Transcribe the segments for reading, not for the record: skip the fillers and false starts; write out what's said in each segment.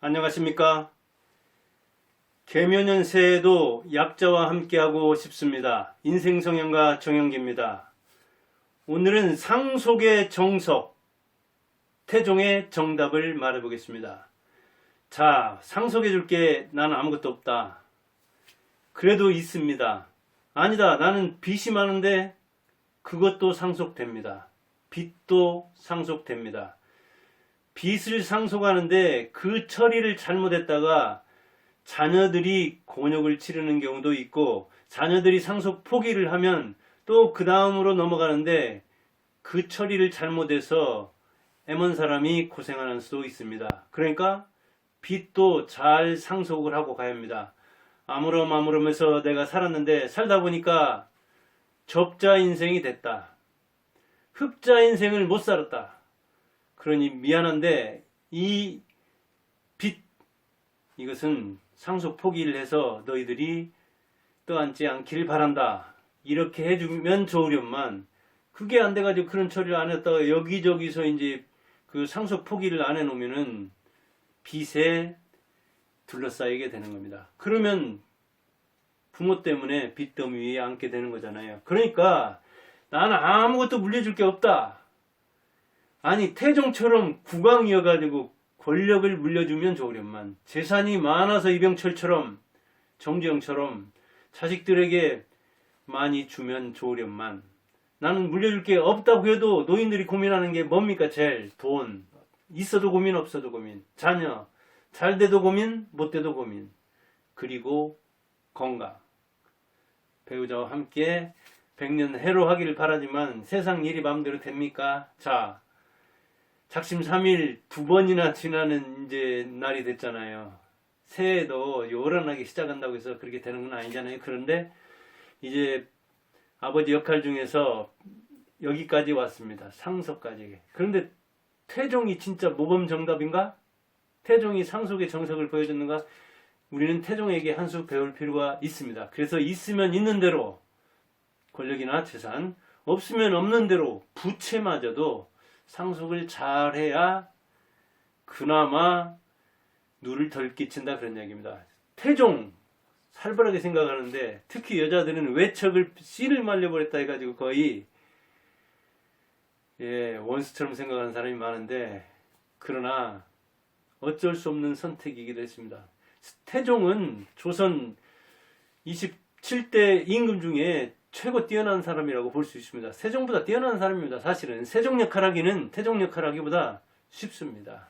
안녕하십니까? 개묘년 새해에도 약자와 함께하고 싶습니다. 인생성형가 정영기입니다. 오늘은 상속의 정석, 태종의 정답을 말해보겠습니다. 자, 상속해줄 게 나는 아무것도 없다. 그래도 있습니다. 아니다, 나는 빚이 많은데 그것도 상속됩니다. 빚도 상속됩니다. 빚을 상속하는데 그 처리를 잘못했다가 자녀들이 곤욕을 치르는 경우도 있고, 자녀들이 상속 포기를 하면 또 그 다음으로 넘어가는데 그 처리를 잘못해서 애먼 사람이 고생하는 수도 있습니다. 그러니까 빚도 잘 상속을 하고 가야 합니다. 아무렴아무렴해서 내가 살았는데 살다 보니까 적자 인생이 됐다. 흑자 인생을 못 살았다. 그러니 미안한데 이 빚, 이것은 상속 포기를 해서 너희들이 떠안지 않기를 바란다. 이렇게 해주면 좋으련만, 그게 안 돼가지고 그런 처리를 안 했다가 여기저기서 이제 그 상속 포기를 안 해놓으면은 빚에 둘러싸이게 되는 겁니다. 그러면 부모 때문에 빚더미 위에 앉게 되는 거잖아요. 그러니까 나는 아무것도 물려줄 게 없다. 아니, 태종처럼 국왕이어가지고 권력을 물려주면 좋으련만, 재산이 많아서 이병철처럼, 정주영처럼 자식들에게 많이 주면 좋으련만, 나는 물려줄 게 없다고 해도 노인들이 고민하는 게 뭡니까? 제일 돈. 있어도 고민, 없어도 고민. 자녀. 잘 돼도 고민, 못 돼도 고민. 그리고 건강. 배우자와 함께 100년 해로하기를 바라지만 세상 일이 마음대로 됩니까? 자, 작심 3일 2번이나 지나는 이제 날이 됐잖아요. 새해도 요란하게 시작한다고 해서 그렇게 되는 건 아니잖아요. 그런데 이제 아버지 역할 중에서 여기까지 왔습니다. 상속까지. 그런데 태종이 진짜 모범 정답인가? 태종이 상속의 정석을 보여줬는가? 우리는 태종에게 한 수 배울 필요가 있습니다. 그래서 있으면 있는 대로 권력이나 재산, 없으면 없는 대로 부채마저도 상속을 잘해야 그나마 누를 덜 끼친다, 그런 이야기입니다. 태종 살벌하게 생각하는데, 특히 여자들은 외척을 씨를 말려버렸다 해가지고 거의 원수처럼 생각하는 사람이 많은데, 그러나 어쩔 수 없는 선택이기도 했습니다. 태종은 조선 27대 임금 중에 최고 뛰어난 사람이라고 볼 수 있습니다. 세종보다 뛰어난 사람입니다. 사실은 세종 역할하기는 태종 역할하기보다 쉽습니다.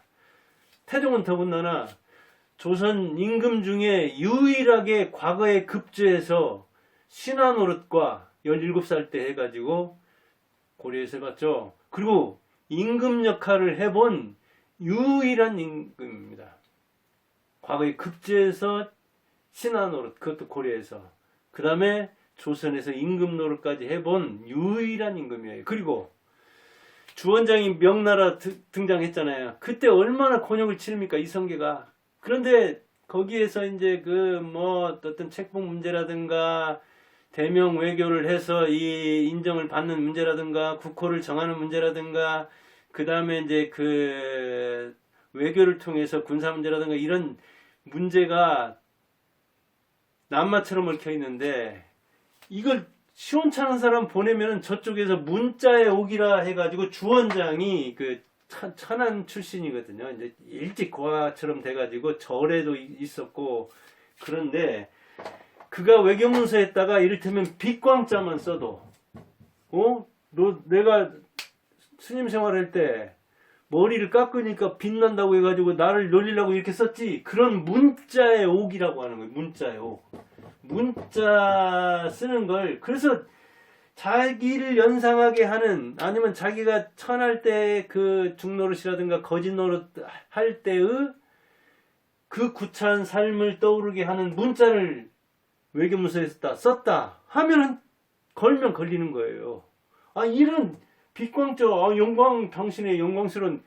태종은 더군다나 조선 임금 중에 유일하게 과거에 급제해서 신하 노릇과 17살 때 해가지고 고려에서 해봤죠. 그리고 임금 역할을 해본 유일한 임금입니다. 과거에 급제해서 신하 노릇, 그것도 고려에서. 그 다음에 조선에서 임금 노릇까지 해본 유일한 임금이에요. 그리고 주원장이 명나라 등장했잖아요. 그때 얼마나 곤욕을 치릅니까, 이성계가. 그런데 거기에서 이제 어떤 책봉 문제라든가 대명 외교를 해서 이 인정을 받는 문제라든가 국호를 정하는 문제라든가, 그 다음에 이제 그 외교를 통해서 군사 문제라든가 이런 문제가 남마처럼 얽혀 있는데, 이걸 시원찮은 사람 보내면은 저쪽에서 문자에 오기라 해가지고 주원장이 그 천안 출신이거든요. 이제 일찍 고아처럼 돼가지고 절에도 있었고, 그런데 그가 외교문서 했다가 이를테면 빚광자만 써도, 내가 스님 생활할 때 머리를 깎으니까 빛난다고 해가지고 나를 놀리려고 이렇게 썼지. 그런 문자에 옥이라고 하는 거예요. 문자에 옥. 문자 쓰는 걸, 그래서 자기를 연상하게 하는, 아니면 자기가 천할 때 그 중노릇이라든가 거짓 노릇 할 때의 그 구차한 삶을 떠오르게 하는 문자를 외교문서에 썼다 하면은 걸면 걸리는 거예요. 이런 빛광자, 영광, 당신의 영광스러운,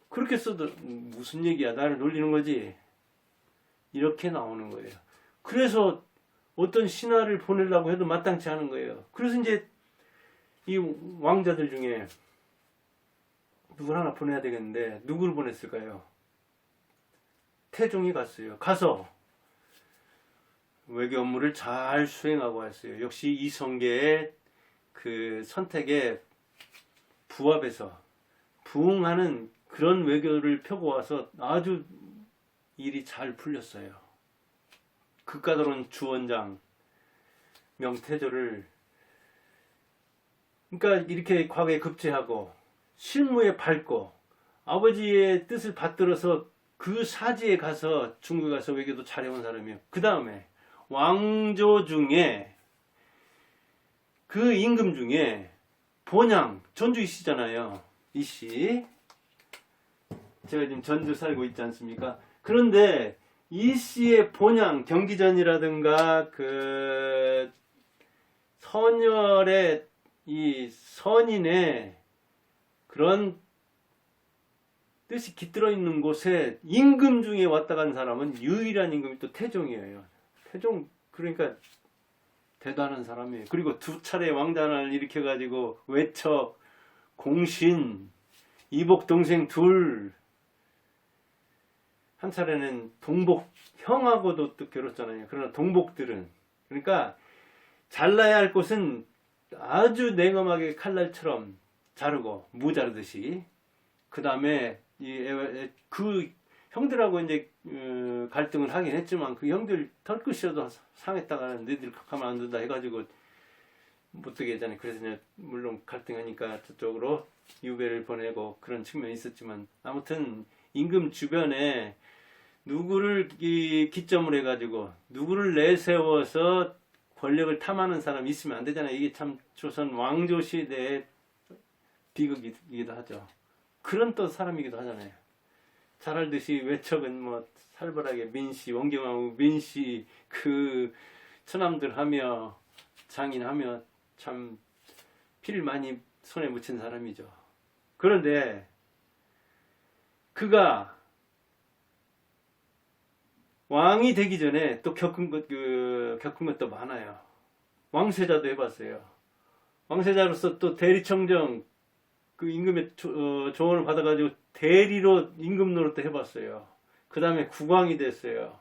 그렇게 써도 무슨 얘기야, 나를 놀리는 거지, 이렇게 나오는 거예요. 그래서 어떤 신하를 보내려고 해도 마땅치 않은 거예요. 그래서 이제 이 왕자들 중에 누굴 하나 보내야 되겠는데 누구를 보냈을까요? 태종이 갔어요. 가서 외교 업무를 잘 수행하고 왔어요. 역시 이성계의 그 선택에 부합해서 부응하는 그런 외교를 펴고 와서 아주 일이 잘 풀렸어요. 극가더론 주원장 명태조를 그러니까 이렇게 과거에 급제하고 실무에 밝고 아버지의 뜻을 받들어서 그 사지에 가서 중국에 가서 외교도 잘해온 사람이에요. 그 다음에 왕조 중에 그 임금 중에 본양 전주 이씨잖아요. 이씨 제가 지금 전주 살고 있지 않습니까? 그런데 이씨의 본양 경기전이라든가 그 선열의 이 선인의 그런 뜻이 깃들어 있는 곳에 임금 중에 왔다 간 사람은 유일한 임금이 또 태종이에요. 태종 그러니까 대단한 사람이에요. 그리고 두 차례 왕단을 일으켜가지고 외척, 공신, 이복 동생 둘, 한 차례는 동복 형하고도 또 겨뤘잖아요. 그러나 동복들은 그러니까 잘라야 할 곳은 아주 냉엄하게 칼날처럼 자르고 무 자르듯이 그 다음에 그 형들하고 이제 갈등을 하긴 했지만 그 형들 털끝이라도 상했다가 너희들 가만 안 둔다 해가지고 못되게 했잖아요. 그래서 이제 물론 갈등하니까 저쪽으로 유배를 보내고 그런 측면이 있었지만 아무튼 임금 주변에 누구를 기점을 해가지고 누구를 내세워서 권력을 탐하는 사람이 있으면 안 되잖아요. 이게 참 조선 왕조 시대의 비극이기도 하죠. 그런 또 사람이기도 하잖아요. 잘 알듯이 외척은 뭐 살벌하게 민씨, 원경하고 민씨 그 처남들 하며 장인하며 참 피를 많이 손에 묻힌 사람이죠. 그런데 그가 왕이 되기 전에 또 겪은 것도 많아요. 왕세자도 해봤어요. 왕세자로서 또 대리청정 그 임금의 조언을 받아가지고 대리로 임금 노릇도 해봤어요. 그 다음에 국왕이 됐어요.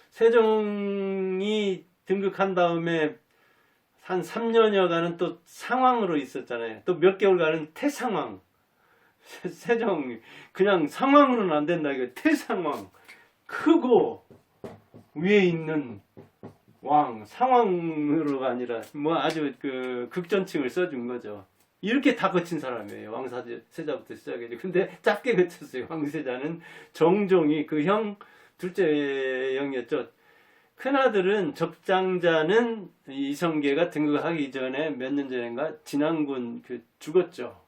세종이 등극한 다음에 한 3년여간은 또 상왕으로 있었잖아요. 또 몇 개월간은 태상왕. 세종 그냥 상왕으로는 안 된다. 이거 태상왕. 크고 위에 있는 왕, 상왕으로가 아니라 뭐 아주 그 극존칭을 써준 거죠. 이렇게 다 거친 사람이에요. 왕세자부터 시작해서. 근데 짧게 거쳤어요. 왕세자는 정종이 그 형 둘째 형이었죠. 큰아들은 적장자는 이성계가 등극하기 전에 몇 년 전인가 진안군 죽었죠.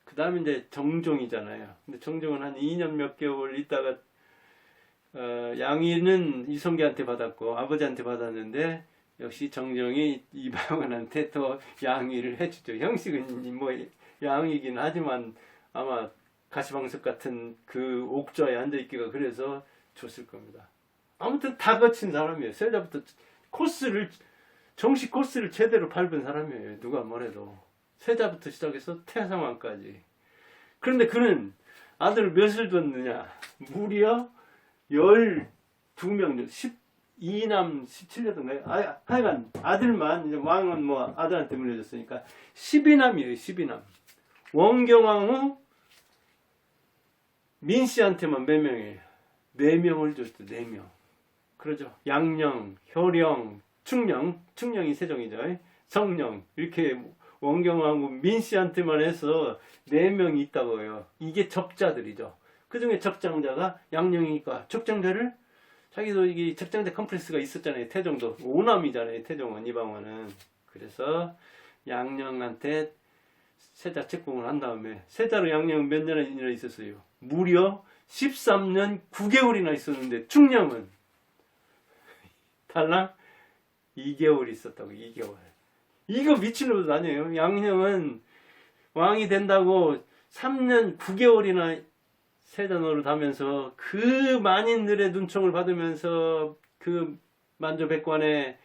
그 다음에 이제 정종이잖아요. 근데 정종은 한 2년 몇 개월 있다가 양위는 이성계한테 받았고 아버지한테 받았는데 역시 정종이 이방원한테 또 양위를 해주죠. 형식은 뭐 양이긴 하지만 아마 가시방석 같은 그 옥좌에 앉아있기가 그래서 줬을 겁니다. 아무튼 다 거친 사람이에요. 세자부터 정식 코스를 제대로 밟은 사람이에요. 누가 뭐래도. 세자부터 시작해서 태상왕까지. 그런데 그는 아들을 몇을 뒀느냐. 무려 12명, 12남 17년인가요? 하여간 아들만, 이제 왕은 뭐 아들한테 물려줬으니까 12남이에요. 12남. 원경왕후 민씨한테만 몇 명이에요? 4명을 줬죠. 4명. 그러죠. 양령, 효령, 충령이 세종이죠. 성령, 이렇게 원경왕후 민씨한테만 해서 4명이 있다고 해요. 이게 적자들이죠. 그 중에 적장자가 양령이니까 적장자를 자기도 이게 적장자 컴플렉스가 있었잖아요. 태종도 5남이잖아요. 태종은 이방원은. 그래서 양령한테 세자 책봉을 한 다음에 세자로 양령은 몇 년이나 있었어요. 무려 13년 9개월이나 있었는데 충령은 달랑 2개월 있었다고. 2개월. 이거 미친놈도 아니에요. 양령은 왕이 된다고 3년 9개월이나 세자 노릇 하면서 그 만인들의 눈총을 받으면서 그 만조백관의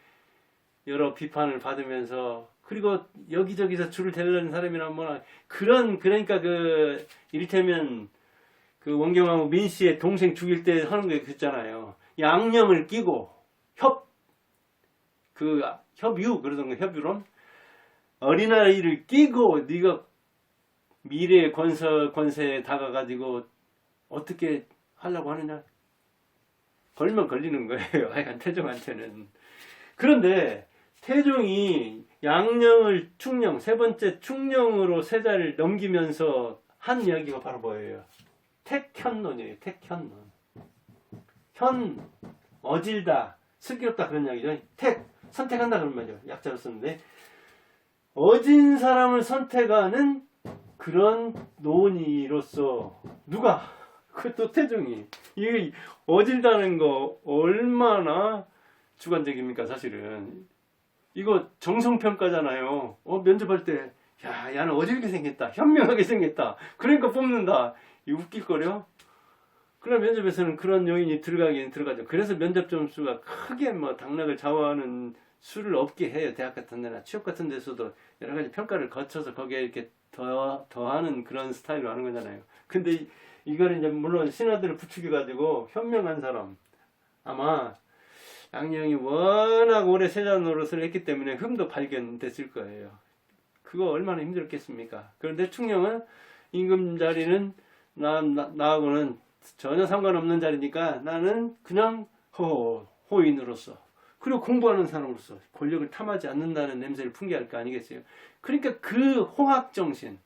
여러 비판을 받으면서 그리고 여기저기서 줄을 대려는 사람이란 뭐나 그러니까 이를테면 그 원경하고 민씨의 동생 죽일 때 하는 게 그랬잖아요. 양념을 끼고 협유 그러던가 협유론 어린아이를 끼고 네가 미래의 권세에 다가가지고 어떻게 하려고 하느냐? 걸면 걸리는 거예요. 하여간 태종한테는. 그런데 태종이 양령을 충령, 세 번째 충령으로 세자를 넘기면서 한 이야기가 바로 뭐예요? 택현론이에요. 택현론. 어질다, 슬기롭다 그런 이야기죠. 선택한다 그런 말이죠. 약자로 썼는데 어진 사람을 선택하는 그런 논의로서 누가? 그것도 태종이. 이게 어질다는 거 얼마나 주관적입니까 사실은. 이거 정성평가잖아요. 면접할 때 야, 야는 어질게 생겼다. 현명하게 생겼다. 그러니까 뽑는다. 이거 웃길거려? 그럼 면접에서는 그런 요인이 들어가긴 들어가죠. 그래서 면접 점수가 크게 뭐 당락을 좌우하는 수를 없게 해요. 대학 같은 데나 취업 같은 데서도 여러 가지 평가를 거쳐서 거기에 이렇게 더하는 그런 스타일로 하는 거잖아요. 근데 이거는 이제 물론 신하들을 부추겨가지고 현명한 사람, 아마 양령이 워낙 오래 세자 노릇을 했기 때문에 흠도 발견됐을 거예요. 그거 얼마나 힘들었겠습니까? 그런데 충령은 임금 자리는 나하고는 전혀 상관없는 자리니까 나는 그냥 호인으로서, 그리고 공부하는 사람으로서 권력을 탐하지 않는다는 냄새를 풍기할 거 아니겠어요? 그러니까 그 호학정신,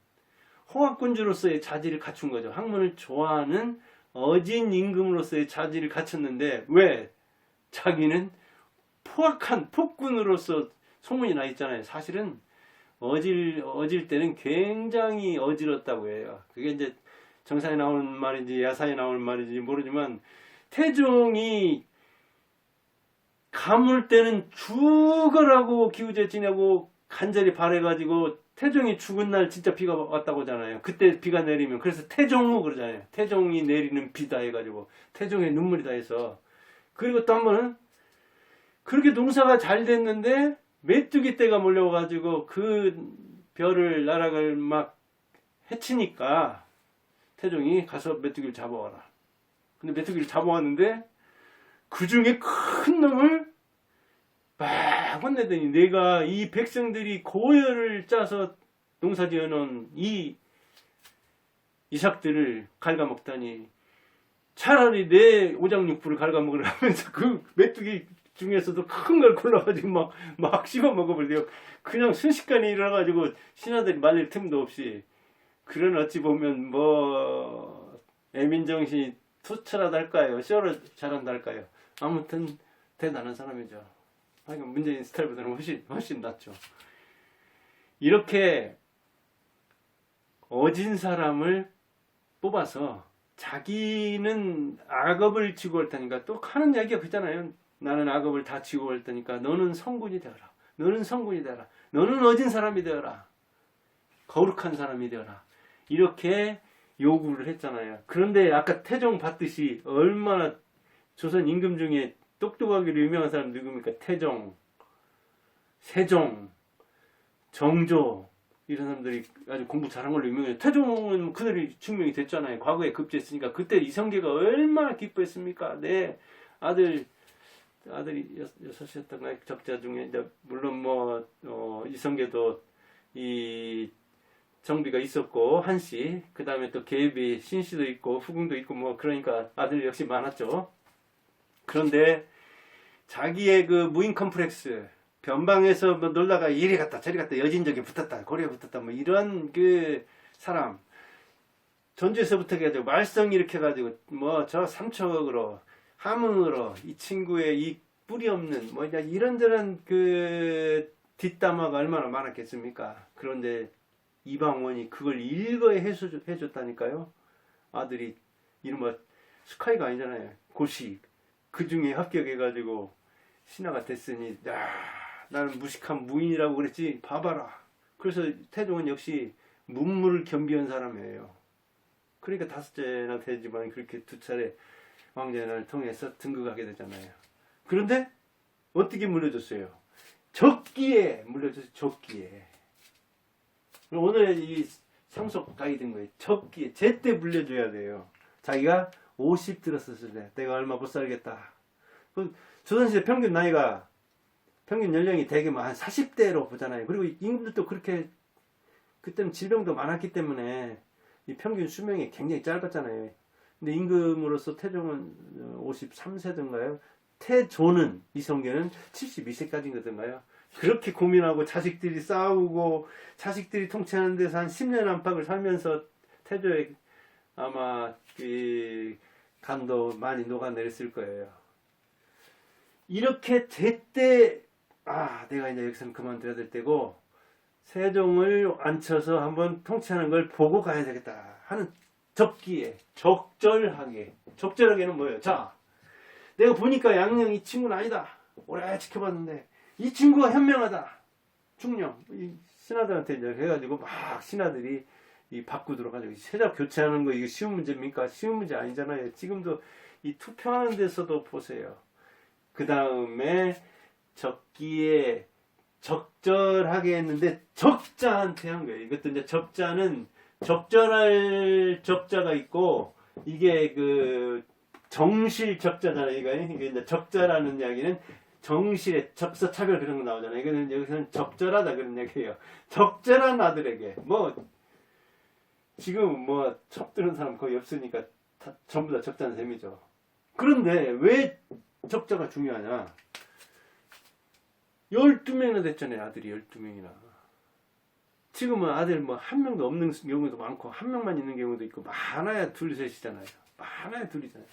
호학군주로서의 자질을 갖춘 거죠. 학문을 좋아하는 어진 임금으로서의 자질을 갖췄는데 왜? 자기는 포악한 폭군으로서 소문이 나 있잖아요. 사실은 어질 때는 굉장히 어질었다고 해요. 그게 이제 정사에 나오는 말인지 야사에 나오는 말인지 모르지만 태종이 가물 때는 죽으라고 기우제 지내고 간절히 바래가지고 태종이 죽은 날 진짜 비가 왔다고 하잖아요. 그때 비가 내리면 그래서 태종무 그러잖아요. 태종이 내리는 비다 해가지고 태종의 눈물이다 해서. 그리고 또 한 번은 그렇게 농사가 잘 됐는데 메뚜기 떼가 몰려가지고 그 별을 나락을 막 해치니까 태종이 가서 메뚜기를 잡아와라. 근데 메뚜기를 잡아왔는데 그 중에 큰 놈을 막 혼내더니 내가 이 백성들이 고열을 짜서 농사 지어놓은 이 이삭들을 갉아먹다니 차라리 내 오장육부를 갉아먹으라 하면서 그 메뚜기 중에서도 큰 걸 골라가지고 막 씹어 먹어버려요. 그냥 순식간에 일어나가지고 신하들이 말릴 틈도 없이. 그런 어찌 보면 뭐 애민정신이 투철하다 할까요? 쇼를 잘한다 할까요? 아무튼 대단한 사람이죠. 하여간 문재인 스타일보다는 훨씬 낫죠. 이렇게 어진 사람을 뽑아서 자기는 악업을 지고 할 테니까 또 하는 이야기가 그잖아요. 나는 악업을 다 지고 할 테니까 너는 성군이 되어라. 너는 성군이 되어라. 너는 어진 사람이 되어라. 거룩한 사람이 되어라. 이렇게 요구를 했잖아요. 그런데 아까 태종 봤듯이 얼마나 조선 임금 중에 똑똑하기로 유명한 사람 누굽니까? 태종, 세종, 정조 이런 사람들이 아주 공부 잘한 걸로 유명해요. 태종은 그들이 증명이 됐잖아요. 과거에 급제했으니까. 그때 이성계가 얼마나 기뻐했습니까? 내 아들이 여섯이었던가 적자 중에 이제 물론 이성계도 이 정비가 있었고 한씨, 그 다음에 또 계비 신씨도 있고 후궁도 있고 그러니까 아들 역시 많았죠. 그런데 자기의 그 무인 컴플렉스, 변방에서 놀다가 이리 갔다 저리 갔다 여진족에 붙었다 고려에 붙었다 이런 그 사람, 전주에서부터 해가지고 말썽 일으켜가지고 저 삼척으로 함흥으로 이 친구의 이 뿌리 없는 이런저런 그 뒷담화가 얼마나 많았겠습니까? 그런데 이방원이 그걸 일거에 해줬다니까요. 아들이 이른바 스카이가 아니잖아요. 고시. 그 중에 합격해가지고 신하가 됐으니 나는 무식한 무인이라고 그랬지 봐봐라. 그래서 태종은 역시 문무를 겸비한 사람이에요. 그러니까 5째나 되지만 그렇게 2차례 왕제를 통해서 등극하게 되잖아요. 그런데 어떻게 물려줬어요? 적기에 물려줬어요. 적기에. 오늘의 이 상속 가이드인 거예요. 적기에 제때 물려줘야 돼요. 자기가 50 들었을 때 내가 얼마 못 살겠다. 조선시대 평균 나이가 평균 연령이 대개 한 40대로 보잖아요. 그리고 임금들도 그렇게 그때는 질병도 많았기 때문에 이 평균 수명이 굉장히 짧았잖아요. 근데 임금으로서 태종은 53세든가요. 태조는 이성계는 72세까지인가요. 그렇게 고민하고 자식들이 싸우고 자식들이 통치하는 데서 한 10년 안팎을 살면서 태조의 아마 이 간도 많이 녹아내렸을 거예요. 이렇게 제때 내가 이제 여기서는 그만둬야 될 때고 세종을 앉혀서 한번 통치하는 걸 보고 가야 되겠다 하는 적기에 적절하게는 뭐예요? 자, 내가 보니까 양녕 이 친구는 아니다. 오래 지켜봤는데 이 친구가 현명하다. 중령 이 신하들한테 이제 해가지고 막 신하들이 이 바꾸도록 하죠. 세자 교체하는 거 이거 쉬운 문제입니까? 쉬운 문제 아니잖아요. 지금도 이 투표하는 데서도 보세요. 그 다음에 적기에 적절하게 했는데 적자한테 한 거예요. 이것도 이제 적자는 적절할 적자가 있고 이게 그 정실 적자잖아요. 이게 이제 적자라는 이야기는 정실의 적서차별 그런 거 나오잖아요. 이거는 여기서는 적절하다 그런 얘기예요. 적절한 아들에게 지금 첩드는 사람 거의 없으니까 전부 다 적자는 셈이죠. 그런데 왜 적자가 중요하냐? 12명이나 됐잖아요. 아들이 12명이나. 지금은 아들 한 명도 없는 경우도 많고 한 명만 있는 경우도 있고 많아야 둘 셋이잖아요. 많아야 둘이잖아요.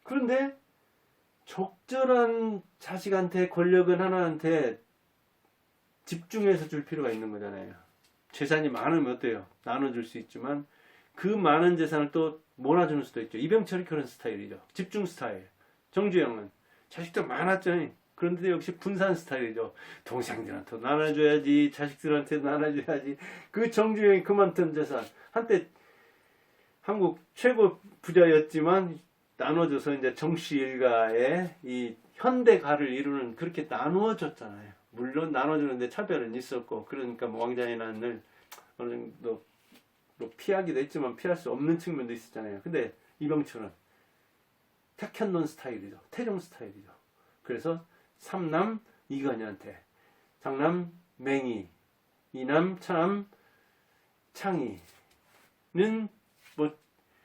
그런데 적절한 자식한테 권력은 하나한테 집중해서 줄 필요가 있는 거잖아요. 재산이 많으면 어때요? 나눠줄 수 있지만 그 많은 재산을 또 몰아주는 수도 있죠. 이병철이 그런 스타일이죠. 집중 스타일. 정주영은 자식도 많았죠. 그런데 역시 분산 스타일이죠. 동생들한테 나눠줘야지, 자식들한테 나눠줘야지. 그 정주영이 그만둔 재산 한때 한국 최고 부자였지만 나눠줘서 이제 정씨 일가의 이 현대가를 이루는 그렇게 나누어줬잖아요. 물론 나눠주는데 차별은 있었고 그러니까 왕자의 난을 어느 정도 피하기도 했지만 피할 수 없는 측면도 있었잖아요. 근데 이병철은 택현론 스타일이죠. 태종 스타일이죠. 그래서 삼남 이건희한테, 장남 맹희, 이남 차남 창희는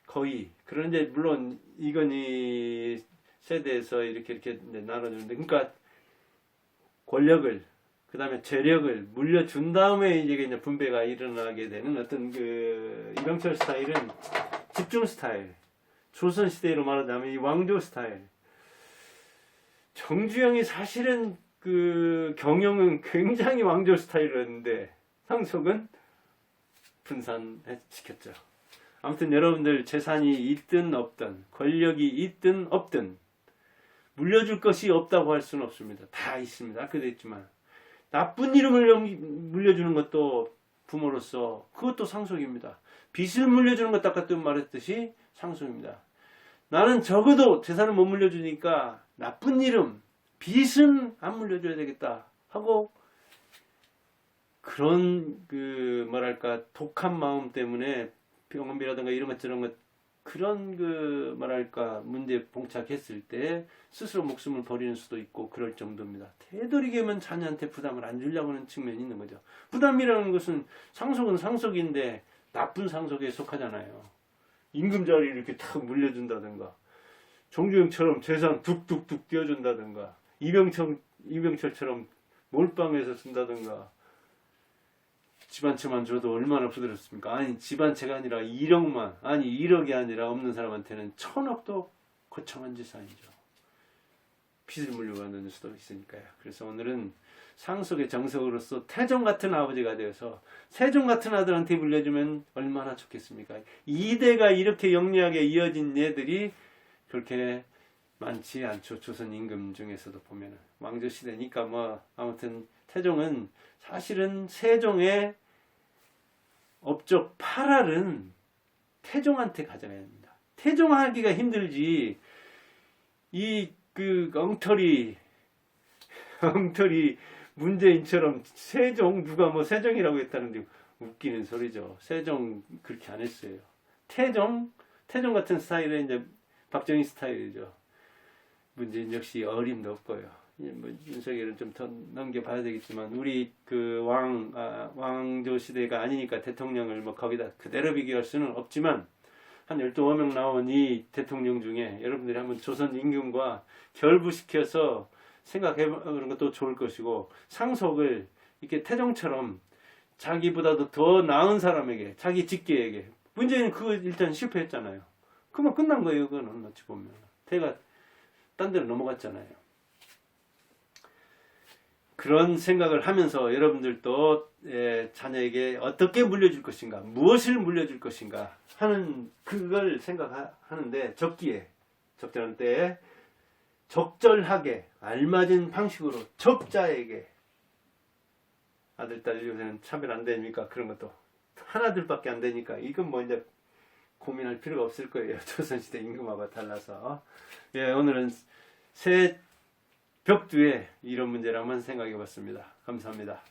거의 그런데 물론 이건희 세대에서 이렇게 이제 나눠주는데 그러니까 권력을 그 다음에 재력을 물려준 다음에 이제 분배가 일어나게 되는 어떤 그 이병철 스타일은 집중 스타일. 조선 시대로 말하자면 이 왕조 스타일. 정주영이 사실은 그 경영은 굉장히 왕조 스타일이었는데 상속은 분산시켰죠. 아무튼 여러분들 재산이 있든 없든 권력이 있든 없든 물려줄 것이 없다고 할 수는 없습니다. 다 있습니다. 아까도 했지만 나쁜 이름을 물려주는 것도 부모로서 그것도 상속입니다. 빚을 물려주는 것 아까 또 말했듯이 상속입니다. 나는 적어도 재산을 못 물려주니까 나쁜 이름, 빚은 안 물려줘야 되겠다 하고 그런 그 뭐랄까 독한 마음 때문에 병원비라든가 이런 것 저런 것 그런 그 뭐랄까 문제에 봉착했을 때 스스로 목숨을 버리는 수도 있고 그럴 정도입니다. 되도록이면 자녀한테 부담을 안 주려고 하는 측면이 있는 거죠. 부담이라는 것은 상속은 상속인데 나쁜 상속에 속하잖아요. 임금자리를 이렇게 탁 물려준다든가 정주영처럼 재산 뚝뚝뚝 띄워준다든가 이병철처럼 몰빵해서 쓴다든가 집안채만 줘도 얼마나 부드럽습니까? 아니 집안채가 아니라 1억이 아니라 없는 사람한테는 1000억도 거창한 재산이죠. 빚을 물려받는 수도 있으니까요. 그래서 오늘은 상속의 정석으로서 태종 같은 아버지가 되어서 세종 같은 아들한테 물려주면 얼마나 좋겠습니까? 2대가 이렇게 영리하게 이어진 예들이 그렇게 많지 않죠. 조선 임금 중에서도 보면은 왕조 시대니까 아무튼 태종은 사실은 세종의 업적 8알은 태종한테 가져가야 합니다. 태종하기가 힘들지 이 그 엉터리 문재인처럼 세종 누가 세종이라고 했다는데 웃기는 소리죠. 세종 그렇게 안 했어요. 태종 태종 같은 스타일은 이제 박정희 스타일이죠. 문재인 역시 어림도 없고요. 뭐 윤석열은 좀 더 넘겨봐야 되겠지만 우리 그 왕조 시대가 아니니까 대통령을 뭐 거기다 그대로 비교할 수는 없지만 한 12명 나온 이 대통령 중에 여러분들이 한번 조선 임금과 결부시켜서 생각해 보는 것도 좋을 것이고 상속을 이렇게 태종처럼 자기보다도 더 나은 사람에게 자기 직계에게 문재인은 그거 일단 실패했잖아요. 그만 끝난 거예요. 그거는 어찌 보면 태가 딴 데로 넘어갔잖아요. 그런 생각을 하면서 여러분들도 자녀에게 어떻게 물려줄 것인가, 무엇을 물려줄 것인가 하는 그걸 생각하는데 적절한 때에 적절하게 알맞은 방식으로 적자에게 아들, 딸 요새는 차별 안 되니까 그런 것도 하나둘밖에 안 되니까 이건 뭐 이제 고민할 필요가 없을 거예요. 조선시대 임금하고 달라서. 오늘은 새 벽두에 이런 문제를 한번 생각해 봤습니다. 감사합니다.